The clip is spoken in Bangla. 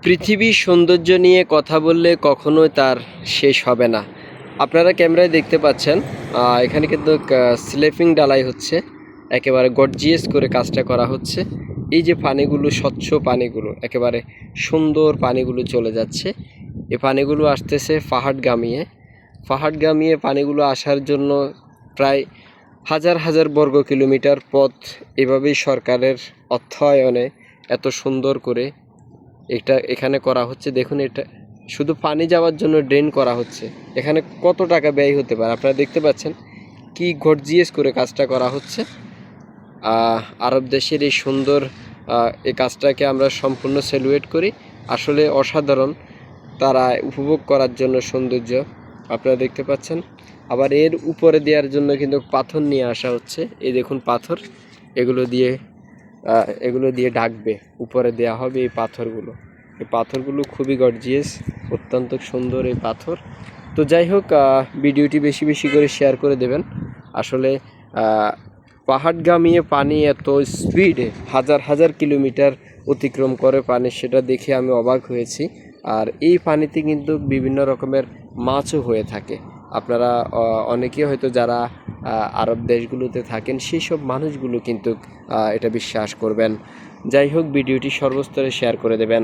পৃথিবীর সৌন্দর্য নিয়ে কথা বললে কখনোই তার শেষ হবে না। আপনারা ক্যামেরায় দেখতে পাচ্ছেন এখানে কিন্তু স্লেপিং ডালাই হচ্ছে, একেবারে গর্জিয়াস করে কাজটা করা হচ্ছে। এই যে পানিগুলো, স্বচ্ছ পানিগুলো, একেবারে সুন্দর পানিগুলো চলে যাচ্ছে। এই পানিগুলো আসতেছে পাহাড়গামিয়ে পানিগুলো আসার জন্য প্রায় হাজার হাজার বর্গ কিলোমিটার পথ এভাবেই সরকারের অর্থায়নে এত সুন্দর করে এখানে করা হচ্ছে। দেখুন, এটা শুধু পানি যাওয়ার জন্য ড্রেন করা হচ্ছে। এখানে কত টাকা ব্যয় হতে পারে আপনারা দেখতে পাচ্ছেন, কি গর্জিয়াস করে কাজটা করা হচ্ছে। আরব দেশের এই সুন্দর এই কাজটাকে আমরা সম্পূর্ণ সেলিব্রেট করি। আসলে অসাধারণ, তারা উপভোগ করার জন্য সৌন্দর্য আপনারা দেখতে পাচ্ছেন। আবার এর উপরে দেওয়ার জন্য কিন্তু পাথর নিয়ে আসা হচ্ছে। এই দেখুন পাথর, এগুলো দিয়ে ঢাকবে, উপরে দেয়া হবে এই পাথরগুলো খুবই গর্জিয়াস, অত্যন্ত সুন্দর এই পাথর। তো যাই হোক, ভিডিওটি বেশি বেশি করে শেয়ার করে দেবেন। আসলে পাহাড়গামিয়ে পানি এত স্পিডে হাজার হাজার কিলোমিটার অতিক্রম করে পানি, সেটা দেখে আমি অবাক হয়েছি। আর এই পানিতে কিন্তু বিভিন্ন রকমের মাছও হয়ে থাকে। আপনারা অনেকেই হয়তো যারা আরব দেশগুলোতে থাকেন সেই সব মানুষগুলো কিন্তু এটা বিশ্বাস করবেন। যাই হোক, ভিডিওটি সর্বস্তরে শেয়ার করে দেবেন।